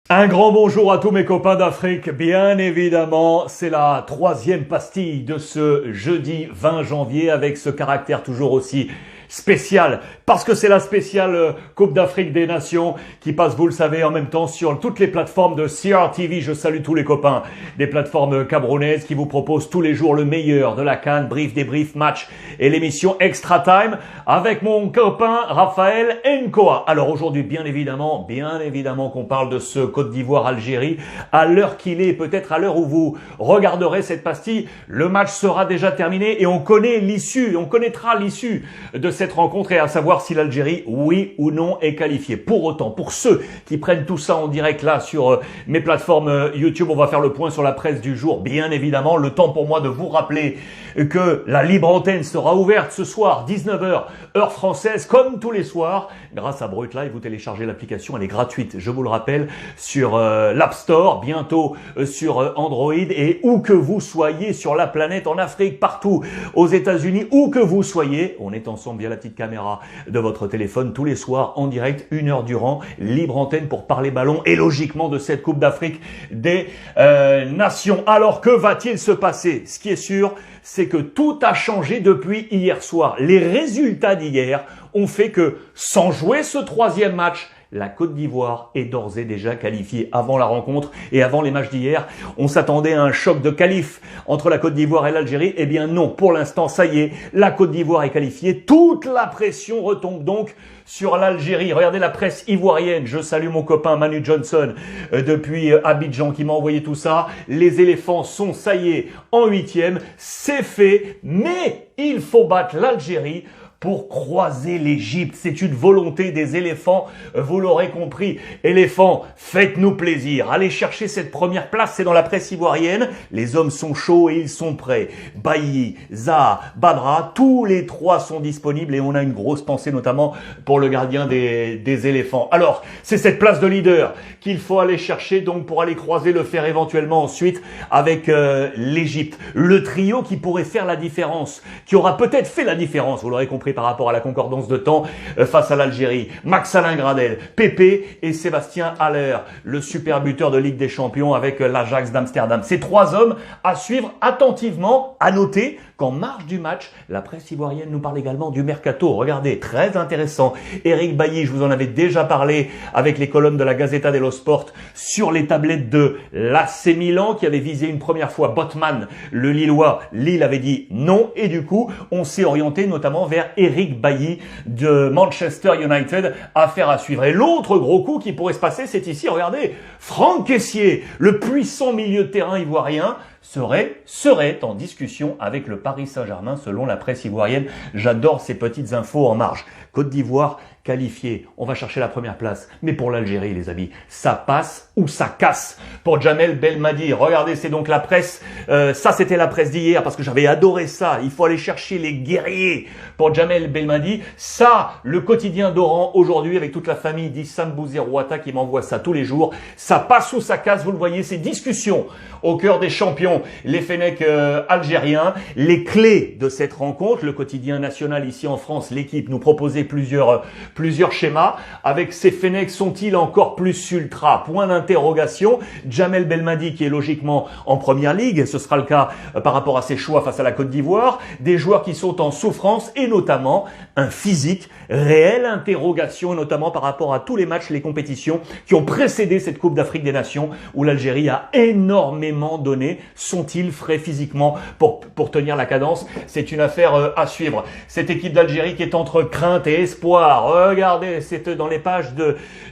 Un grand bonjour à tous mes copains d'Afrique. Bien évidemment, c'est la troisième pastille de ce jeudi 20 janvier avec ce caractère toujours aussi spécial parce que c'est la spéciale Coupe d'Afrique des Nations qui passe, vous le savez, en même temps sur toutes les plateformes de CRTV. Je salue tous les copains des plateformes camerounaises qui vous proposent tous les jours le meilleur de la CAN, brief, débrief, match et l'émission Extra Time avec mon copain Raphaël Nkoa. Alors aujourd'hui, bien évidemment qu'on parle de ce Côte d'Ivoire-Algérie. À l'heure qu'il est, peut-être à l'heure où vous regarderez cette pastille, le match sera déjà terminé et on connaîtra l'issue de cette rencontre et à savoir si l'Algérie, oui ou non, est qualifiée. Pour autant, pour ceux qui prennent tout ça en direct là sur mes plateformes YouTube, on va faire le point sur la presse du jour. Bien évidemment, le temps pour moi de vous rappeler que la libre antenne sera ouverte ce soir, 19h, heure française, comme tous les soirs. Grâce à Brut Live, vous téléchargez l'application, elle est gratuite, je vous le rappelle, sur l'App Store, bientôt sur Android et où que vous soyez sur la planète, en Afrique, partout, aux États-Unis, où que vous soyez, on est ensemble via la petite caméra de votre téléphone tous les soirs en direct, 1 heure durant, libre antenne pour parler ballon et logiquement de cette Coupe d'Afrique des Nations. Alors que va-t-il se passer? Ce qui est sûr, c'est que tout a changé depuis hier soir. Les résultats d'hier ont fait que, sans jouer ce troisième match, la Côte d'Ivoire est d'ores et déjà qualifiée. Avant la rencontre et avant les matchs d'hier, on s'attendait à un choc de qualif entre la Côte d'Ivoire et l'Algérie. Eh bien non, pour l'instant, ça y est, la Côte d'Ivoire est qualifiée. Toute la pression retombe donc sur l'Algérie. Regardez la presse ivoirienne. Je salue mon copain Manu Johnson depuis Abidjan qui m'a envoyé tout ça. Les éléphants sont, ça y est, en 8e. C'est fait, mais il faut battre l'Algérie pour croiser l'Égypte. C'est une volonté des éléphants, vous l'aurez compris. Éléphants, faites-nous plaisir. Allez chercher cette première place, c'est dans la presse ivoirienne. Les hommes sont chauds et ils sont prêts. Bailly, Zaha, Badra, tous les trois sont disponibles et on a une grosse pensée notamment pour le gardien des éléphants. Alors, c'est cette place de leader qu'il faut aller chercher donc pour aller croiser le fer éventuellement ensuite avec l'Égypte. Le trio qui pourrait faire la différence, qui aura peut-être fait la différence, vous l'aurez compris, par rapport à la concordance de temps face à l'Algérie. Max-Alain Gradel, Pépé et Sébastien Haller, le super buteur de Ligue des Champions avec l'Ajax d'Amsterdam. Ces trois hommes à suivre attentivement, à noter qu'en marge du match, la presse ivoirienne nous parle également du mercato. Regardez, très intéressant. Eric Bailly, je vous en avais déjà parlé avec les colonnes de la Gazzetta dello Sport sur les tablettes de l'AC Milan qui avait visé une première fois Botman, le Lillois. Lille avait dit non et du coup, on s'est orienté notamment vers Eric Bailly de Manchester United. Affaire à suivre. Et l'autre gros coup qui pourrait se passer, c'est ici, regardez, Franck Kessié, le puissant milieu de terrain ivoirien, serait en discussion avec le Paris Saint-Germain selon la presse ivoirienne. J'adore ces petites infos en marge. Côte d'Ivoire qualifiée, on va chercher la première place. Mais pour l'Algérie, les amis, ça passe ou ça casse. Pour Djamel Belmadi, regardez, c'est donc la presse. Ça, c'était la presse d'hier parce que j'avais adoré ça. Il faut aller chercher les guerriers. Pour Djamel Belmadi, ça, le quotidien d'Oran aujourd'hui avec toute la famille d'Issam Bouzerouata qui m'envoie ça tous les jours. Ça passe ou ça casse, vous le voyez, ces discussions au cœur des champions, les Fennecs algériens. Les clés de cette rencontre, le quotidien national ici en France, l'équipe nous proposait plusieurs schémas. Avec ces Fennecs, sont-ils encore plus ultra? Point d'interrogation. Djamel Belmadi qui est logiquement en première ligue, ce sera le cas par rapport à ses choix face à la Côte d'Ivoire. Des joueurs qui sont en souffrance et notamment un physique, réelle interrogation, notamment par rapport à tous les matchs, les compétitions qui ont précédé cette Coupe d'Afrique des Nations où l'Algérie a énormément donné. Sont-ils frais physiquement pour tenir la cadence? C'est une affaire à suivre. Cette équipe d'Algérie qui est entre crainte et espoir. Regardez, c'est dans les pages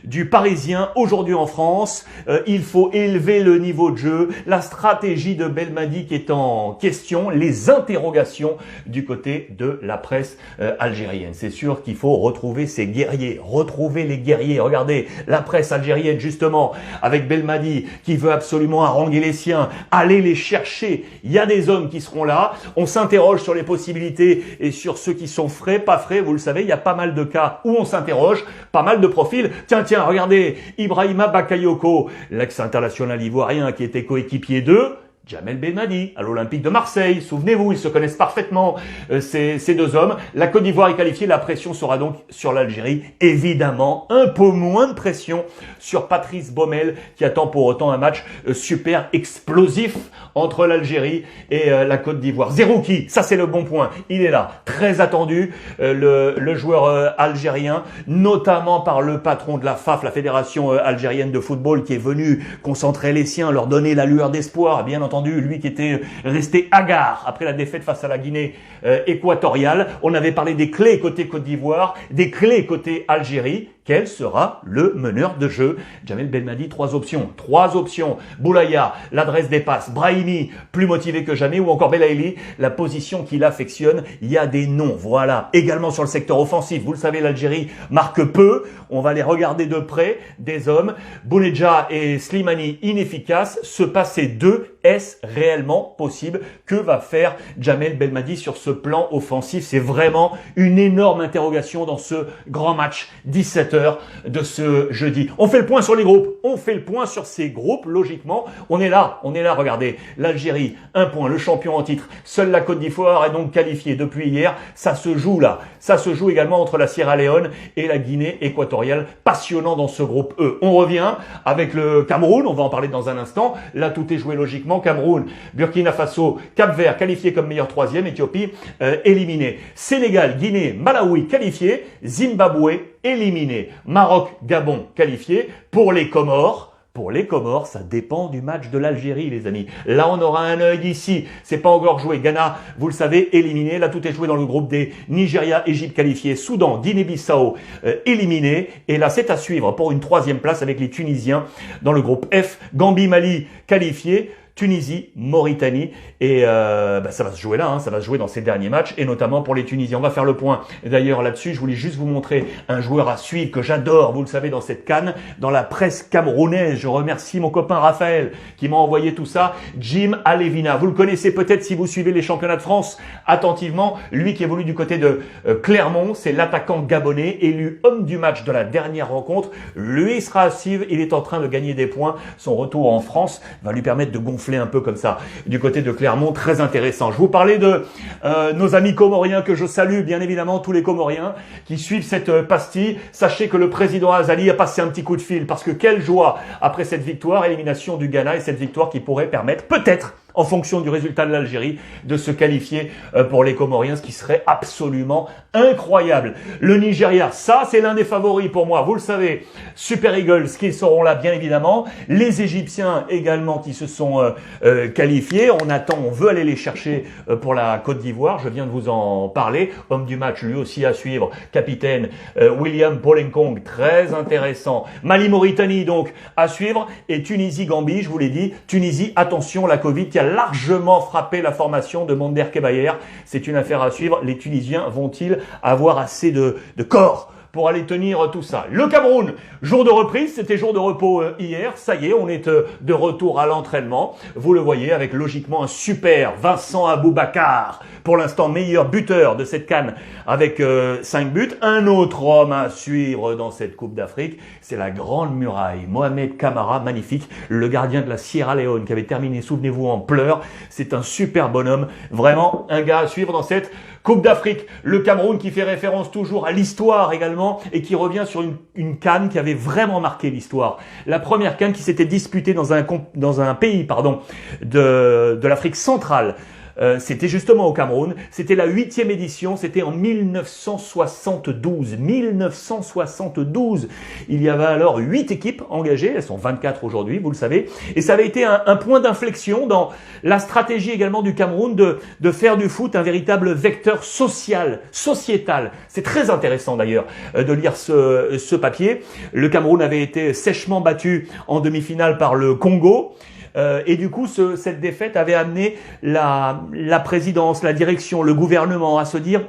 du Parisien aujourd'hui en France. Il faut élever le niveau de jeu. La stratégie de Belmadi qui est en question. Les interrogations du côté de la presse algérienne. C'est sûr qu'il faut retrouver ces guerriers. Retrouver les guerriers. Regardez, la presse algérienne justement avec Belmadi qui veut absolument haranguer les siens. Aller les chercher. Il y a des hommes qui seront là. On s'interroge sur les possibilités et sur ceux qui sont frais, pas frais. Vous le savez, il y a pas mal de cas où on s'interroge, pas mal de profils. Tiens, regardez, Ibrahima Bakayoko, l'ex-international ivoirien qui était coéquipier d'eux, Jamel Belmadi à l'Olympique de Marseille. Souvenez-vous, ils se connaissent parfaitement, ces deux hommes. La Côte d'Ivoire est qualifiée. La pression sera donc sur l'Algérie. Évidemment, un peu moins de pression sur Patrice Baumel qui attend pour autant un match super explosif entre l'Algérie et la Côte d'Ivoire. Zerouki, ça c'est le bon point. Il est là, très attendu, le joueur algérien, notamment par le patron de la FAF, la Fédération algérienne de football, qui est venu concentrer les siens, leur donner la lueur d'espoir. Bien entendu, lui qui était resté hagard après la défaite face à la Guinée équatoriale. On avait parlé des clés côté Côte d'Ivoire, des clés côté Algérie. Quel sera le meneur de jeu? Jamel Belmadi, trois options. Boulaya, l'adresse des passes. Brahimi, plus motivé que jamais. Ou encore Belaïli, la position qu'il affectionne. Il y a des noms. Voilà. Également sur le secteur offensif. Vous le savez, l'Algérie marque peu. On va les regarder de près. Des hommes. Bounedjah et Slimani inefficaces. Se passer d'eux. Est-ce réellement possible? Que va faire Jamel Belmadi sur ce plan offensif? C'est vraiment une énorme interrogation dans ce grand match 17h de ce jeudi. On fait le point sur les groupes. On fait le point sur ces groupes, logiquement. On est là, regardez. L'Algérie, 1 point, le champion en titre. Seule la Côte d'Ivoire est donc qualifiée depuis hier. Ça se joue là. Ça se joue également entre la Sierra Leone et la Guinée équatoriale. Passionnant dans ce groupe E. On revient avec le Cameroun. On va en parler dans un instant. Là, tout est joué logiquement. Cameroun, Burkina Faso, Cap-Vert qualifié comme meilleur troisième, Éthiopie éliminé. Sénégal, Guinée, Malawi qualifié, Zimbabwe éliminé. Maroc, Gabon qualifié. Pour les Comores, ça dépend du match de l'Algérie, les amis. Là, on aura un œil ici. C'est pas encore joué. Ghana, vous le savez, éliminé. Là, tout est joué dans le groupe D. Nigeria, Égypte qualifié. Soudan, Guinée-Bissau éliminé. Et là, c'est à suivre pour une 3e place avec les Tunisiens dans le groupe F. Gambie, Mali qualifié. Tunisie, Mauritanie et ça va se jouer là, ça va se jouer dans ces derniers matchs et notamment pour les Tunisiens. On va faire le point d'ailleurs là-dessus. Je voulais juste vous montrer un joueur à suivre que j'adore, vous le savez, dans cette CAN, dans la presse camerounaise. Je remercie mon copain Raphaël qui m'a envoyé tout ça. Jim Alevina, vous le connaissez peut-être si vous suivez les championnats de France attentivement. Lui qui évolue du côté de Clermont, c'est l'attaquant gabonais élu homme du match de la dernière rencontre. Lui sera à suivre, il est en train de gagner des points. Son retour en France va lui permettre de gonfler un peu comme ça du côté de Clermont, très intéressant. Je vous parlais de nos amis comoriens que je salue, bien évidemment, tous les comoriens qui suivent cette pastille. Sachez que le président Azali a passé un petit coup de fil parce que quelle joie après cette victoire, élimination du Ghana et cette victoire qui pourrait permettre peut-être, en fonction du résultat de l'Algérie, de se qualifier pour les Comoriens, ce qui serait absolument incroyable. Le Nigeria, ça c'est l'un des favoris pour moi, vous le savez. Super Eagles qui seront là bien évidemment. Les Égyptiens également qui se sont qualifiés. On attend, on veut aller les chercher pour la Côte d'Ivoire. Je viens de vous en parler. Homme du match, lui aussi à suivre. Capitaine William Polenkong, très intéressant. Mali-Mauritanie donc à suivre. Et Tunisie-Gambie, je vous l'ai dit. Tunisie, attention, la Covid qui a largement frappé la formation de Monder Kebayer. C'est une affaire à suivre. Les Tunisiens vont-ils avoir assez de corps pour aller tenir tout ça? Le Cameroun, jour de reprise, c'était jour de repos hier. Ça y est, on est de retour à l'entraînement. Vous le voyez avec logiquement un super Vincent Aboubakar, pour l'instant meilleur buteur de cette CAN avec 5 buts. Un autre homme à suivre dans cette Coupe d'Afrique, c'est la Grande Muraille. Mohamed Kamara, magnifique, le gardien de la Sierra Leone qui avait terminé, souvenez-vous, en pleurs. C'est un super bonhomme, vraiment un gars à suivre dans cette Coupe d'Afrique. Le Cameroun qui fait référence toujours à l'histoire également et qui revient sur une CAN qui avait vraiment marqué l'histoire. La première CAN qui s'était disputée dans un pays de l'Afrique centrale. C'était justement au Cameroun. C'était la 8e édition. C'était en 1972. 1972. Il y avait alors 8 équipes engagées. Elles sont 24 aujourd'hui, vous le savez. Et ça avait été un point d'inflexion dans la stratégie également du Cameroun de faire du foot un véritable vecteur social, sociétal. C'est très intéressant d'ailleurs de lire ce papier. Le Cameroun avait été sèchement battu en demi-finale par le Congo. Et du coup, cette défaite avait amené la présidence, la direction, le gouvernement à se dire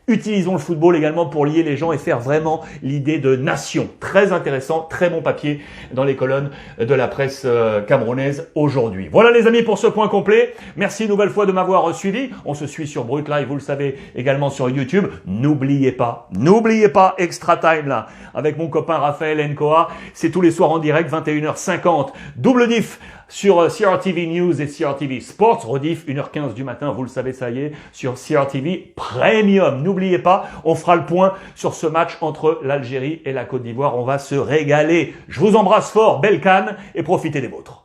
utilisons le football également pour lier les gens et faire vraiment l'idée de nation. Très intéressant, très bon papier dans les colonnes de la presse camerounaise aujourd'hui. Voilà les amis pour ce point complet. Merci une nouvelle fois de m'avoir suivi. On se suit sur Brut Live, vous le savez, également sur YouTube. N'oubliez pas, Extra Time là, avec mon copain Raphaël Nkoa. C'est tous les soirs en direct, 21h50. Double diff sur CRTV News et CRTV Sports, rediff 1h15 du matin, vous le savez, ça y est, sur CRTV Premium. N'oubliez pas, on fera le point sur ce match entre l'Algérie et la Côte d'Ivoire. On va se régaler. Je vous embrasse fort, belle CAN et profitez des vôtres.